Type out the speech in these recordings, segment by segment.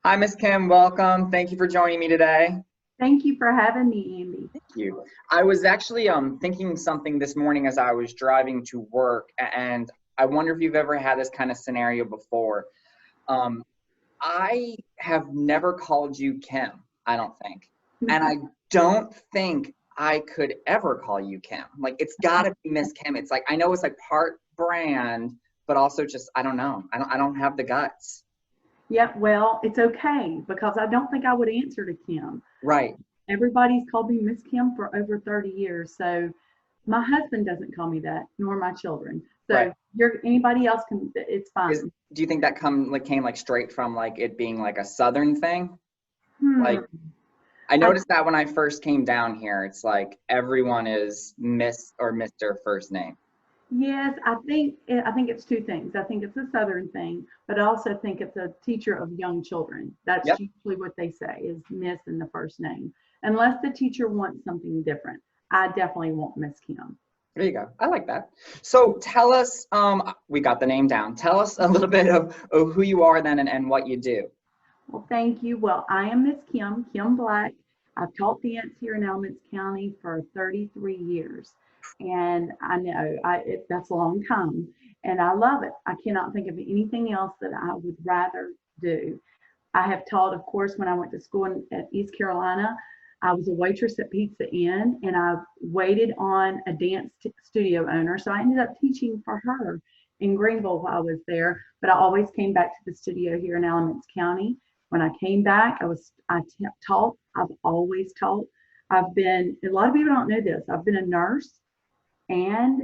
Hi, Miss Kim. Welcome. Thank you for joining me today. Thank you for having me, Andy. Thank you. I was actually thinking something this morning as I was driving to work, and I wonder if you've ever had this kind of scenario before. Um, I have never called you Kim, I don't think. And I don't think I could ever call you Kim. Like, it's got to be Miss Kim. It's like, I know it's like part brand, but also just, I don't know. I don't have the guts. Yep, well, it's okay because I don't think I would answer to Kim. Right. Everybody's called me Miss Kim for over 30 years. So my husband doesn't call me that, nor my children. Right. So anybody else can, it's Is fine. do you think that came like straight from like it being like a Southern thing? Hmm. Like I I, noticed that when I first came down here, it's like everyone is Miss or Mr. first name. yes, I think it's two things. I think it's a Southern thing, but I also think it's a teacher of young children. That's Yep. usually what they say is Miss in the first name, unless the teacher wants something different. I definitely want Miss Kim. There you go. I like that. So tell us, we got the name down. Tell us a little bit of who you are then and what you do. Well, thank you. Well, I am Miss Kim, Kim Black. I've taught dance here in Alamance County for 33 years. And I know that's a long time. And I love it. I cannot think of anything else that I would rather do. I have taught, of course, when I went to school at East Carolina, I was a waitress at Pizza Inn and I waited on a dance studio owner. So I ended up teaching for her in Greenville while I was there. But I always came back to the studio here in Alamance County. When I came back, I taught. I've always taught. I've been, a lot of people don't know this, I've been a nurse and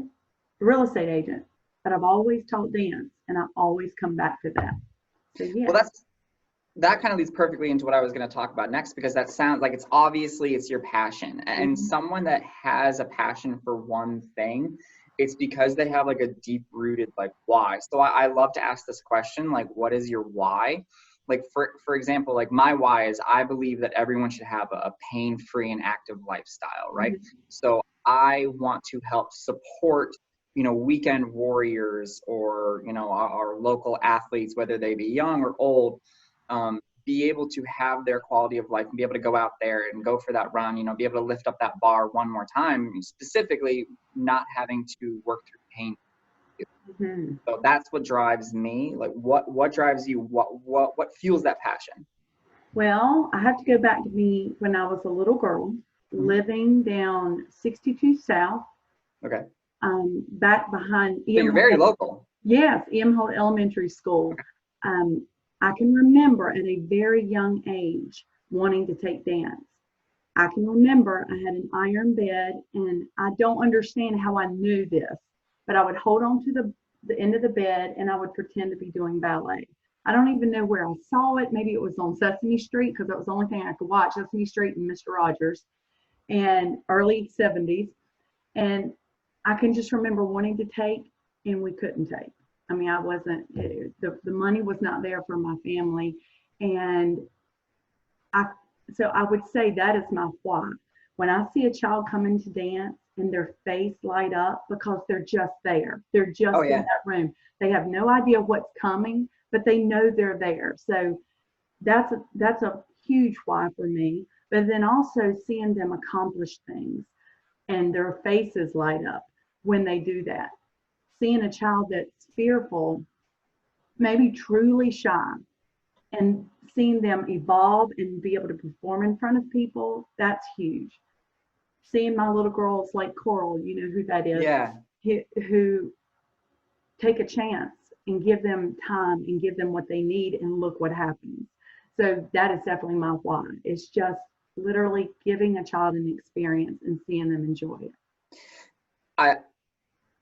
a real estate agent, but I've always taught dance and I always come back to that. So, Well, yes. that kind of leads perfectly into what I was going to talk about next because that sounds like it's your passion. And Mhm. someone that has a passion for one thing, it's because they have like a deep rooted like why. So I love to ask this question, like, what is your why? Like for example, like my why is I believe that everyone should have a pain-free and active lifestyle, right? Mhm. So I want to help support weekend warriors or our local athletes, whether they be young or old, be able to have their quality of life and be able to go out there and go for that run, be able to lift up that bar one more time, specifically not having to work through pain. Mhm. So that's what drives me. Like what drives you? What fuels that passion? Well, I have to go back to me when I was a little girl Mhm. living down 62 South, Okay. back behind So you're very local. Yes, Holt Elementary School. Okay. Um, I can remember at a very young age wanting to take dance. I can remember I had an iron bed, and I don't understand how I knew this, but I would hold on to the end of the bed and I would pretend to be doing ballet. I don't even know where I saw it. Maybe it was on Sesame Street because that was the only thing I could watch, Sesame Street and Mr. Rogers, and early 70s. And I can just remember wanting to take, and we couldn't take. I mean, I wasn't, the money was not there for my family. And I, so I would say that is my why. When I see a child come into dance and their face light up because they're just there, they're Oh just in yeah. that room. They have no idea what's coming, but they know they're there. So that's a huge why for me. But then also seeing them accomplish things and their faces light up when they do that. Seeing a child that's fearful, maybe truly shy, and seeing them evolve and be able to perform in front of people, that's huge. Seeing my little girls like Coral, you know who that is, Yeah. who take a chance and give them time and give them what they need, and look what happens. So that is definitely my why. It's just literally giving a child an experience and seeing them enjoy it. I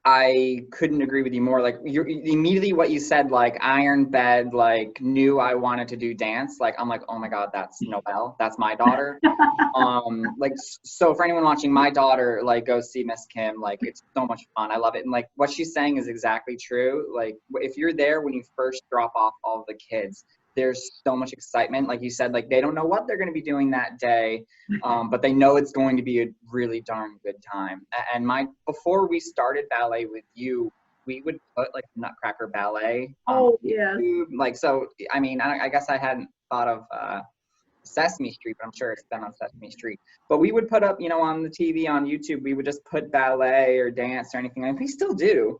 I couldn't agree with you more. Like you immediately what you said, like iron bed, like knew I wanted to do dance. Like I'm like, oh my God, that's Noelle. That's my daughter. Like so for anyone watching, my daughter like go see Miss Kim. Like it's so much fun. I love it. And like what she's saying is exactly true. Like if you're there when you first drop off all of the kids, there's so much excitement. Like you said, like they don't know what they're going to be doing that day, but they know it's going to be a really darn good time. And before we started ballet with you, we would put like Nutcracker Ballet on Oh, yes. YouTube. Like so, I mean, I guess I hadn't thought of Sesame Street, but I'm sure it's been on Sesame Street. But we would put up, you know, on the TV, on YouTube, we would just put ballet or dance or anything. And we still do,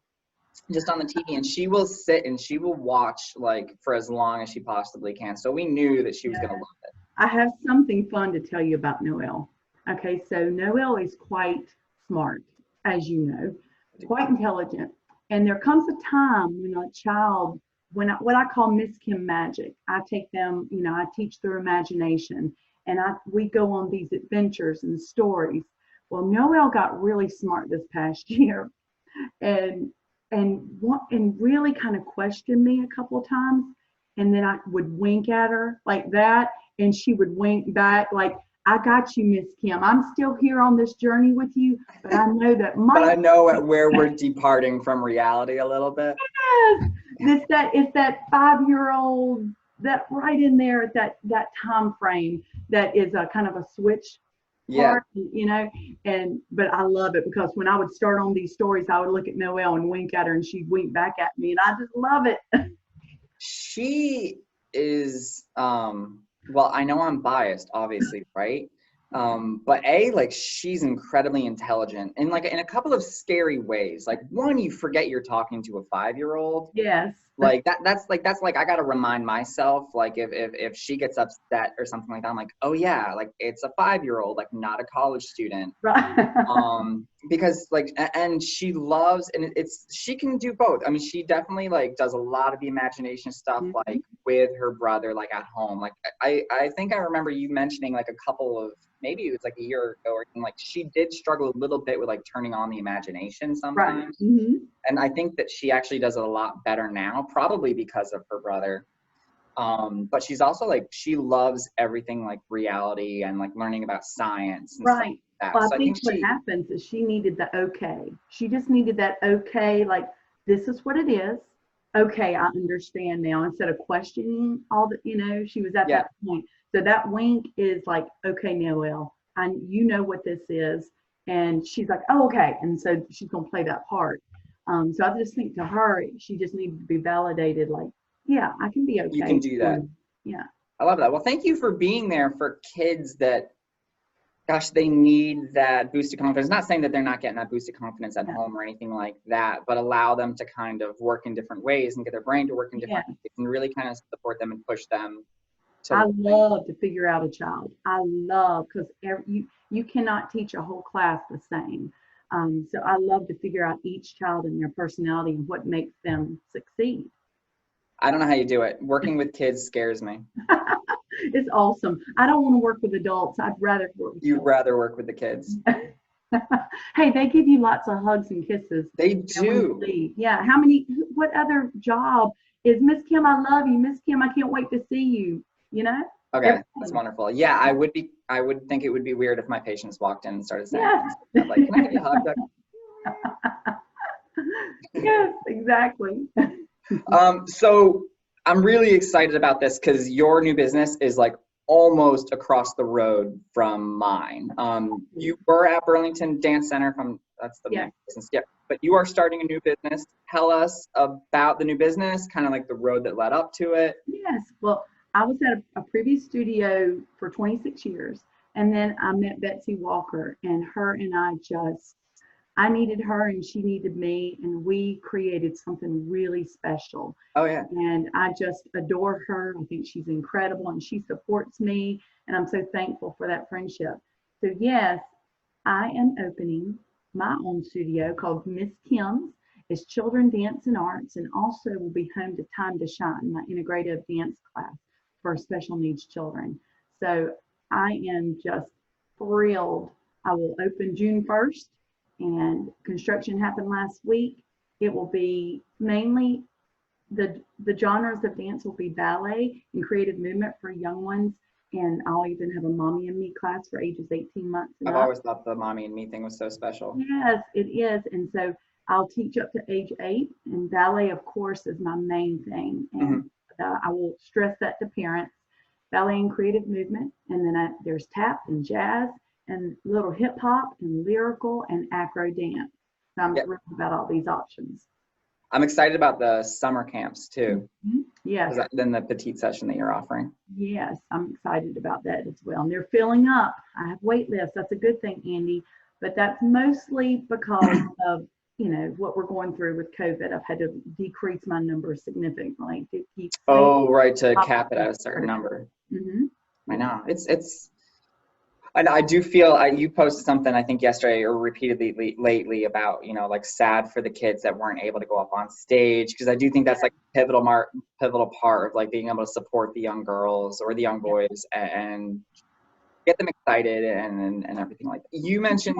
just on the TV. And she will sit and she will watch like for as long as she possibly can. So we knew that she was going to love it. I have something fun to tell you about Noelle. Okay, so Noelle is quite smart, as you know, quite intelligent. And there comes a time when a child, what I call Miss Kim magic, I take them, you know, I teach their imagination, and we go on these adventures and stories. Well, Noelle got really smart this past year, and really kind of questioned me a couple of times, and then I would wink at her like that, and she would wink back like, I got you, Miss Kim. I'm still here on this journey with you, but I know that but I know where we're departing from reality a little bit. Yes, it's that 5-year-old, that right in there at that time frame that is a kind of a switch part, you know. But I love it because when I would start on these stories, I would look at Noelle and wink at her, and she'd wink back at me, and I just love it. She is well, I know I'm biased, obviously, right? But like she's incredibly intelligent and like in a couple of scary ways. Like one, you forget you're talking to a 5-year-old. Yes. Like that's like I gotta remind myself, like if she gets upset or something like that, I'm like, oh yeah, like it's a 5-year-old, like not a college student. Right. Because like, and she loves, and she can do both. I mean, she definitely like does a lot of the imagination stuff, like with her brother, like at home. Like I think I remember you mentioning like a couple of, maybe it was like a year ago or something, like she did struggle a little bit with like turning on the imagination sometimes. Right. And I think that she actually does it a lot better now, probably because of her brother. But she's also like, she loves everything like reality and like learning about science and stuff like that. Well, so I think what happens is she needed the okay. She just needed that okay, like this is what it is. Okay, I understand now, instead of questioning all the, you know, she was at that point. So that wink is like, okay, Noelle, you know what this is. And she's like, oh, okay. And so she's going to play that part. So I just think to her, she just needed to be validated. Like, yeah, I can be okay. You can do that. Yeah. I love that. Well, thank you for being there for kids that, gosh, they need that boost of confidence. Not saying that they're not getting that boost of confidence at home or anything like that, but allow them to kind of work in different ways and get their brain to work in different ways and really kind of support them and push them. I love to figure out a child. I love, because you cannot teach a whole class the same. So I love to figure out each child and their personality and what makes them succeed. I don't know how you do it. Working with kids scares me. It's awesome. I don't want to work with adults. I'd rather work with You'd rather work with the kids. Hey, they give you lots of hugs and kisses. They do. Yeah. What other job is, Miss Kim, I love you. Miss Kim, I can't wait to see you. You know? Okay, that's wonderful. Yeah, I would think it would be weird if my patients walked in and started saying, like, can I give you a hug? Yes, exactly. So I'm really excited about this because your new business is like almost across the road from mine. You were at Burlington Dance Center that's the main business. Yeah, but you are starting a new business. Tell us about the new business, kind of like the road that led up to it. Yes, well, I was at a previous studio for 26 years, and then I met Betsy Walker, and her and I needed her and she needed me, and we created something really special. Oh yeah. And I just adore her. I think she's incredible, and she supports me, and I'm so thankful for that friendship. So yes, I am opening my own studio called Miss Kim's. It's children dance and arts, and also will be home to Time to Shine, my integrative dance class for special needs children. So I am just thrilled. I will open June 1st, and construction happened last week. It will be mainly the genres of dance will be ballet and creative movement for young ones. And I'll even have a mommy and me class for ages 18 months and I've up. always thought the mommy and me thing was so special. Yes, it is. And so I'll teach up to age 8, and ballet, of course, is my main thing. And I will stress that to parents. Ballet and creative movement, and then there's tap and jazz and little hip hop and lyrical and acro dance. So I'm thrilled about all these options. I'm excited about the summer camps too. Yes. Then the petite session that you're offering. Yes, I'm excited about that as well. And they're filling up. I have wait lists. That's a good thing, Andy. But that's mostly because of, what we're going through with COVID. I've had to decrease my numbers significantly to keep. Oh, right, to cap it at a certain number. Mm-hmm. I know. And I do feel, you posted something, I think yesterday or repeatedly lately about, like sad for the kids that weren't able to go up on stage. Because I do think that's like a pivotal part of like being able to support the young girls or the young boys and get them excited and everything like that. You mentioned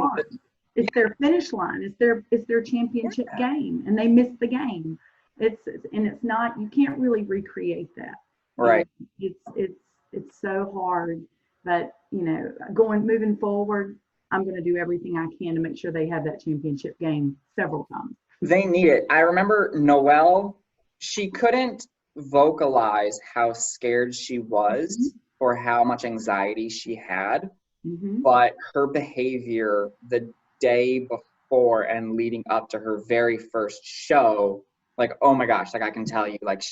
it's their finish line. It's their championship game, and they missed the game. It's not, you can't really recreate that. Right. It's so hard. But moving forward, I'm going to do everything I can to make sure they have that championship game several times. They need it. I remember Noelle, she couldn't vocalize how scared she was or how much anxiety she had, but her behavior the day before and leading up to her very first show, like, oh my gosh, like I can tell you, like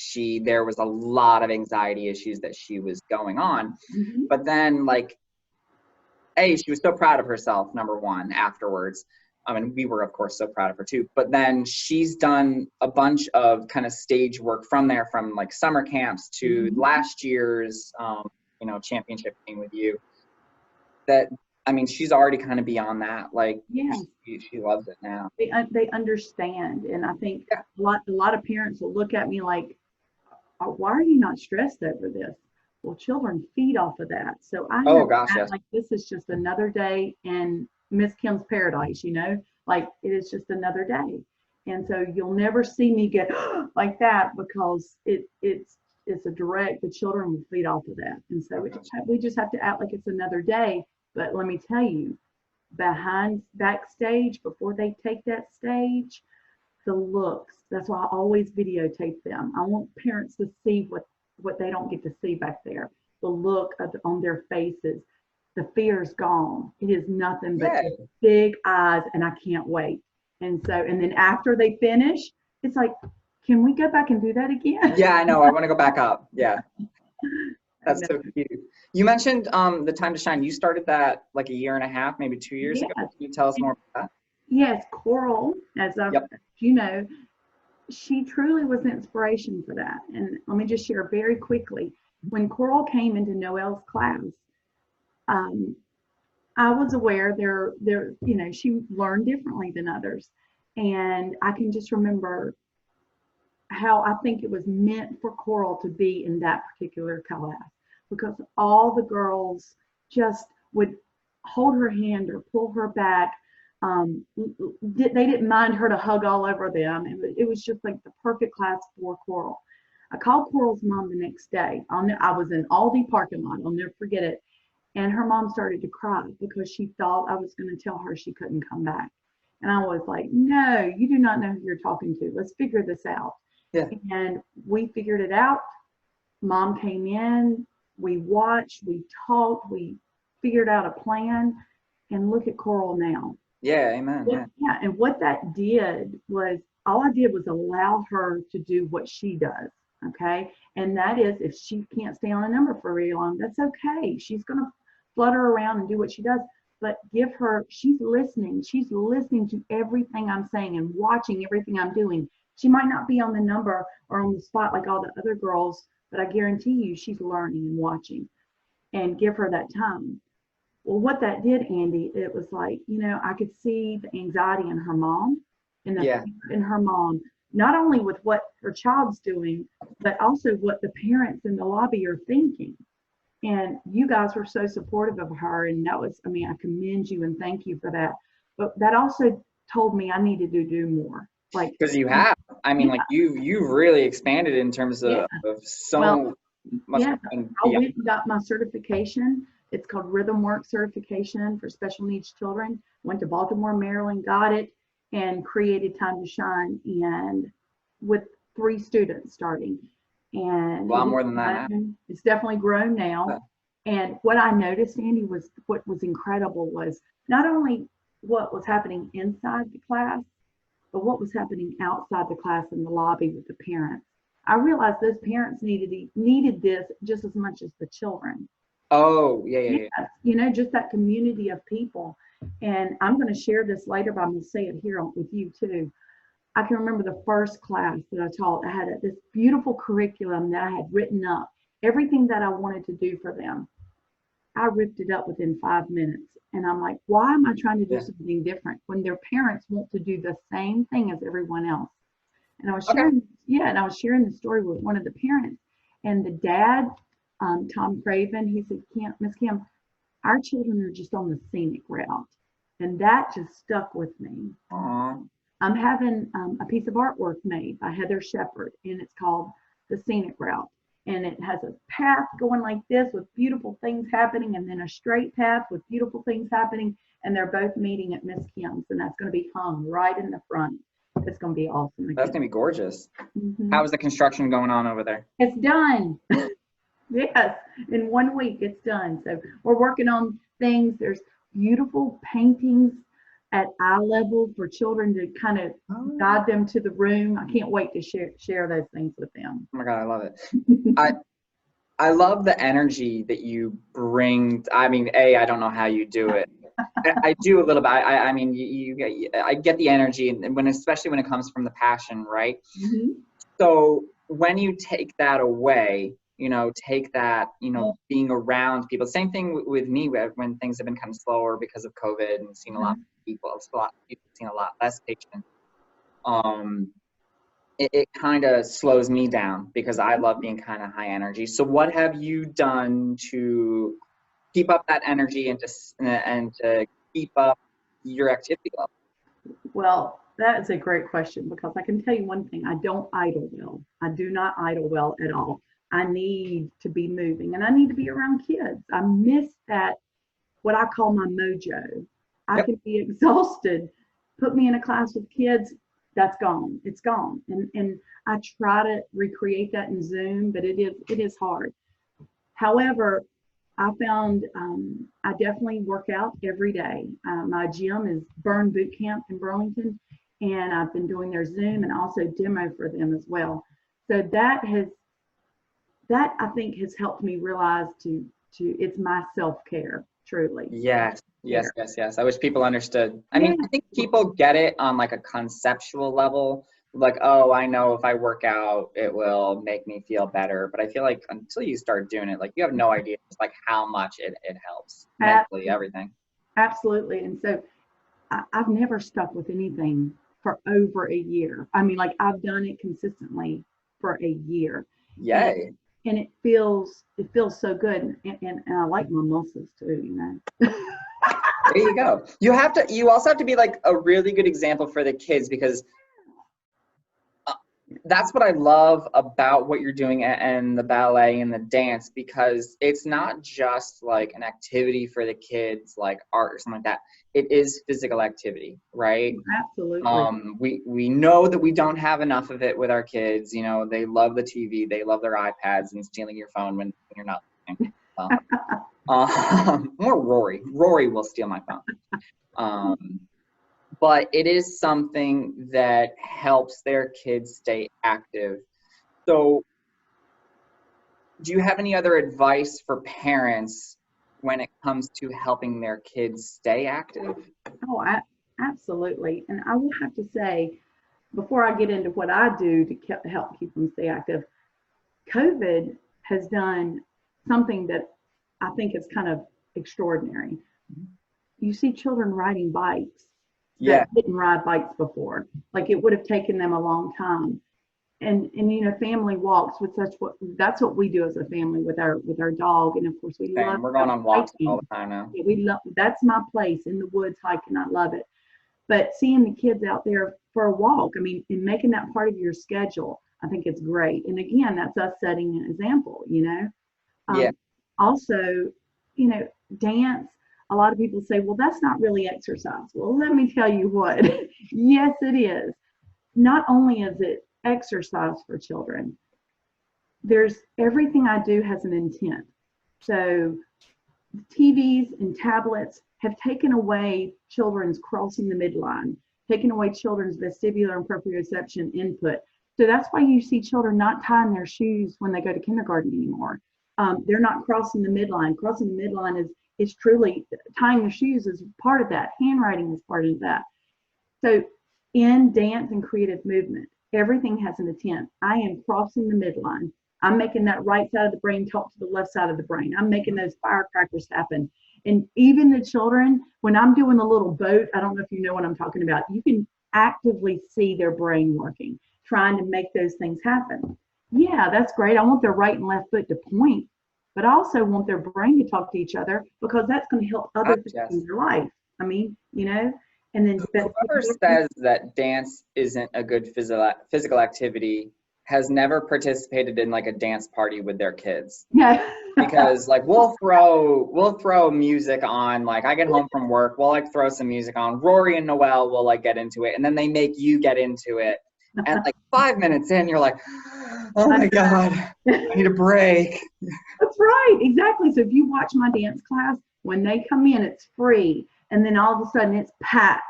there was a lot of anxiety issues that she was going on. But then like, she was so proud of herself, number one, afterwards. I mean, we were, of course, so proud of her too. But then she's done a bunch of kind of stage work from there, from like summer camps to last year's, championship thing with you. That, I mean, she's already kind of beyond that. Like, she loves it now. They understand, and I think a lot of parents will look at me like, "Why are you not stressed over this?" Well, children feed off of that. So I like this is just another day in Miss Kim's paradise, like it is just another day. And so you'll never see me get like that because it's a direct, the children will feed off of that. And so we just have to act like it's another day. But let me tell you, backstage, before they take that stage, the looks, that's why I always videotape them. I want parents to see what they don't get to see back there. The look on their faces, the fear's gone. It is nothing but big eyes, and I can't wait. And then after they finish, it's like, can we go back and do that again? Yeah, I know. I want to go back up. Yeah. That's so cute. You mentioned the Time to Shine. You started that like a year and a half, maybe 2 years ago. Can you tell us more about that? Yes, Coral, as you know, she truly was an inspiration for that. And let me just share very quickly. When Coral came into Noelle's class, I was aware she learned differently than others. And I can just remember how I think it was meant for Coral to be in that particular class, because all the girls just would hold her hand or pull her back. They didn't mind her to hug all over them. It was just like the perfect class for Coral. I called Coral's mom the next day. I was in Aldi parking lot. I'll never forget it. And her mom started to cry because she thought I was going to tell her she couldn't come back. And I was like, no, you do not know who you're talking to. Let's figure this out. Yeah. And we figured it out. Mom came in. We watched. We talked. We figured out a plan. And look at Coral now. Yeah, amen. Yeah, and what that did was, all I did was allow her to do what she does, okay? And that is, if she can't stay on a number for very long, that's okay. She's going to flutter around and do what she does, but she's listening to everything I'm saying and watching everything I'm doing. She might not be on the number or on the spot like all the other girls, but I guarantee you she's learning and watching, and give her that time. Well, what that did, Andy, it was like, I could see the anxiety in her mom and the fear in her mom, not only with what her child's doing, but also what the parents in the lobby are thinking. And you guys were so supportive of her. And that was, I commend you and thank you for that. But that also told me I needed to do more. Like, because you have, like you really expanded in terms of so much. Yeah, I went and got my certification. It's called Rhythm Work Certification for Special Needs Children. Went to Baltimore, Maryland, got it, and created Time to Shine, and with 3 students starting. And a lot more than that. It's definitely grown now. And what I noticed, Andy, was what was incredible was not only what was happening inside the class, but what was happening outside the class in the lobby with the parents. I realized those parents needed this just as much as the children. Oh, yeah. You know, just that community of people. And I'm going to share this later, but I'm going to say it here with you too. I can remember the first class that I taught. I had this beautiful curriculum that I had written up, everything that I wanted to do for them. I ripped it up within 5 minutes. And I'm like, why am I trying to do something different when their parents want to do the same thing as everyone else? And I was sharing, and I was sharing the story with one of the parents. And the dad, Tom Craven, he said, Miss Kim, our children are just on the scenic route. And that just stuck with me. I'm having a piece of artwork made by Heather Shepard, and it's called The Scenic Route. And it has a path going like this with beautiful things happening, and then a straight path with beautiful things happening. And they're both meeting at Miss Kim's, and that's going to be hung right in the front. It's going to be awesome. That's going to be gorgeous. How's the construction going on over there? It's done. Yes, in 1 week it's done. So we're working on things. There's beautiful paintings at eye level for children to kind of guide them to the room. I can't wait to share those things with them. Oh my God, I love it. I love the energy that you bring. I mean, I don't know how you do it. I do a little bit. I mean, I get the energy, and especially when it comes from the passion, right? So when you take that away, you know, take that, you know, being around people. Same thing with me when things have been kind of slower because of COVID and seen a lot of people, seen a lot less patients. It kind of slows me down because I love being kind of high energy. So what have you done to keep up that energy and to keep up your activity level? Well, that is a great question, because I can tell you one thing: I don't idle well. I do not idle well at all. I need to be moving, and I need to be around kids. I miss that, what I call my mojo. I can be exhausted. Put me in a class with kids, that's gone. It's gone. And I try to recreate that in Zoom, but it is hard. However, I found I definitely work out every day. My gym is Burn Boot Camp in Burlington, and I've been doing their Zoom and also demo for them as well. So that I think has helped me realize to it's my self-care, truly. Yes. I wish people understood. I mean, I think people get it on like a conceptual level. Like, oh, I know if I work out, it will make me feel better. But I feel like until you start doing it, like you have no idea just like how much it helps mentally, everything. Absolutely. And so I've never stuck with anything for over a year. I mean, like I've done it consistently for a year. Yay. And it feels so good. And I like my muscles too, you know. There you go. You also have to be like a really good example for the kids, because that's what I love about what you're doing and the ballet and the dance, because it's not just like an activity for the kids, like art or something like that. It is physical activity, right? Absolutely. We know that we don't have enough of it with our kids. You know, they love the TV, they love their iPads and stealing your phone when you're not looking. More Rory. Rory will steal my phone. But it is something that helps their kids stay active. So do you have any other advice for parents when it comes to helping their kids stay active? Oh, absolutely. And I will have to say, before I get into what I do to help keep them stay active, COVID has done something that I think is kind of extraordinary. You see children riding bikes that didn't ride bikes before. Like it would have taken them a long time. And you know, family walks with that's what we do as a family with our dog. And of course we're going on walks all the time now. We love, that's my place, in the woods hiking. I love it. But seeing the kids out there for a walk, I mean, and making that part of your schedule, I think it's great. And again, that's us setting an example, you know. Also, you know, dance. A lot of people say, well, that's not really exercise. Well, let me tell you what. Yes, it is. Not only is it exercise for children, everything I do has an intent. So TVs and tablets have taken away children's crossing the midline. taking away children's vestibular and proprioception input. So that's why you see children not tying their shoes when they go to kindergarten anymore. They're not crossing the midline. Crossing the midline is truly tying their shoes is part of that. Handwriting is part of that. So in dance and creative movement, everything has an intent. I am crossing the midline. I'm making that right side of the brain talk to the left side of the brain. I'm making those firecrackers happen. And even the children, when I'm doing the little boat, I don't know if you know what I'm talking about, you can actively see their brain working, trying to make those things happen. Yeah, that's great. I want their right and left foot to point, but I also want their brain to talk to each other, because that's going to help other things in their life. I mean, and then whoever says that dance isn't a good physical activity has never participated in like a dance party with their kids. Yeah. Because like we'll throw music on, like I get home from work, we'll like throw some music on. Rory and Noelle will like get into it, and then they make you get into it. And like 5 minutes in, you're like, oh my God, I need a break. That's right, exactly. So if you watch my dance class, when they come in, it's free. And then all of a sudden it's packed.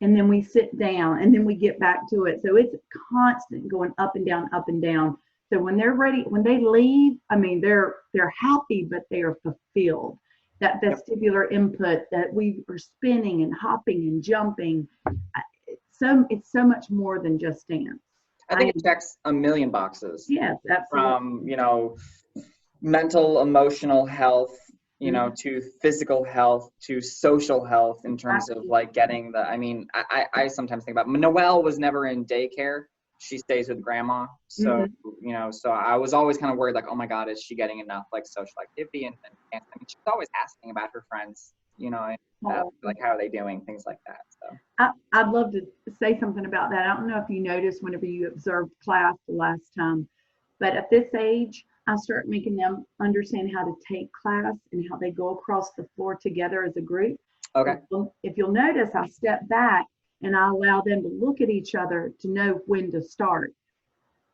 And then we sit down and then we get back to it. So it's constant going up and down, up and down. So when they're ready, when they leave, I mean, they're happy, but they are fulfilled. That vestibular input, that we are spinning and hopping and jumping. It's so much more than just dance. I think it checks a million boxes. Yes, absolutely. From, mental, emotional health, to physical health, to social health in terms of like getting I sometimes think about, Noelle was never in daycare. She stays with grandma. So, so I was always kind of worried, like, oh my God, is she getting enough like social activity? And she's always asking about her friends, like how are they doing, things like that. So I'd love to say something about that. I don't know if you noticed whenever you observed class the last time, but at this age, I start making them understand how to take class and how they go across the floor together as a group. Okay. If you'll notice, I step back and I allow them to look at each other to know when to start.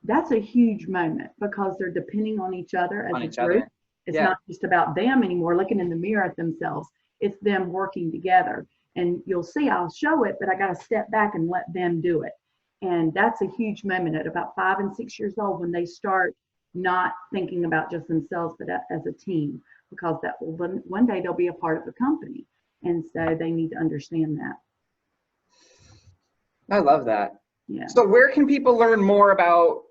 That's a huge moment, because they're depending on each other as a group. It's not just about them anymore looking in the mirror at themselves. It's them working together. And you'll see, I'll show it, but I got to step back and let them do it. And that's a huge moment at about 5 and 6 years old, when they start not thinking about just themselves, but as a team, because that will one day they'll be a part of the company. And so they need to understand that. I love that. Yeah. So where can people learn more about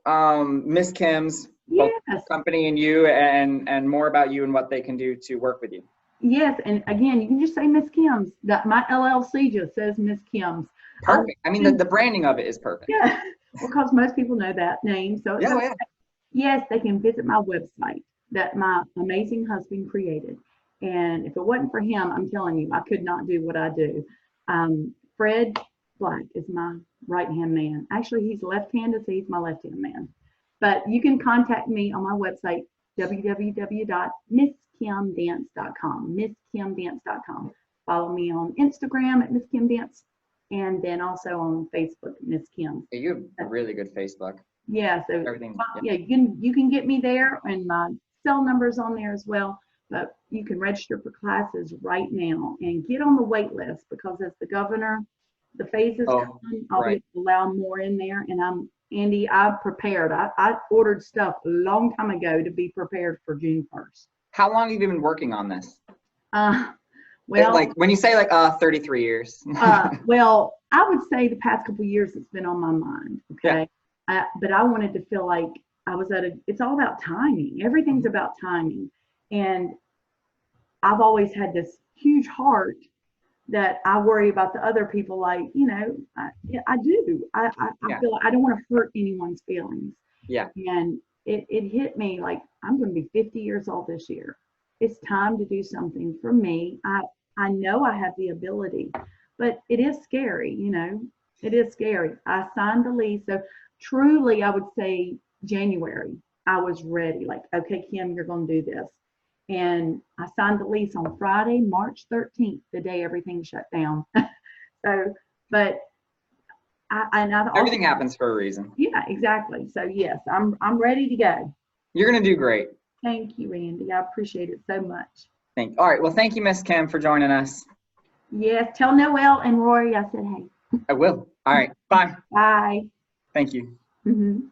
Miss Kim's company and you, and more about you and what they can do to work with you? Yes, and again, you can just say Miss Kim's. That my LLC just says Miss Kim's. Perfect. I mean, the branding of it is perfect. Yeah, because most people know that name. So yes, they can visit my website that my amazing husband created. And if it wasn't for him, I'm telling you, I could not do what I do. Fred Black is my right-hand man. Actually, he's left-handed, so he's my left-hand man. But you can contact me on my website, www.misskimdance.com, misskimdance.com. Follow me on Instagram at Miss Kim Dance, and then also on Facebook, Miss Kim. You have a really good Facebook. Yeah, so you can get me there, and my cell number's on there as well. But you can register for classes right now and get on the wait list, because as the governor, the phases come, I'll be able to allow more in there. And Andy, I've prepared. I ordered stuff a long time ago to be prepared for June 1st. How long have you been working on this? Well, like when you say like 33 years. Well, I would say the past couple of years it's been on my mind. Okay. Yeah. But I wanted to feel like I was it's all about timing. Everything's about timing. And I've always had this huge heart that I worry about the other people. Like, I do. I feel like I don't want to hurt anyone's feelings. Yeah. And it hit me like, I'm going to be 50 years old this year. It's time to do something for me. I know I have the ability, but it is scary. It is scary. I signed the lease. So truly, I would say January, I was ready. Like, okay, Kim, you're going to do this. And I signed the lease on Friday, March 13th, the day everything shut down. But everything happens for a reason. Yeah, exactly. So yes, I'm ready to go. You're going to do great. Thank you, Andy. I appreciate it so much. All right. Well, thank you, Miss Kim, for joining us. Yes. Tell Noelle and Rory I said hey. I will. All right. Bye. Bye. Thank you. Mhm.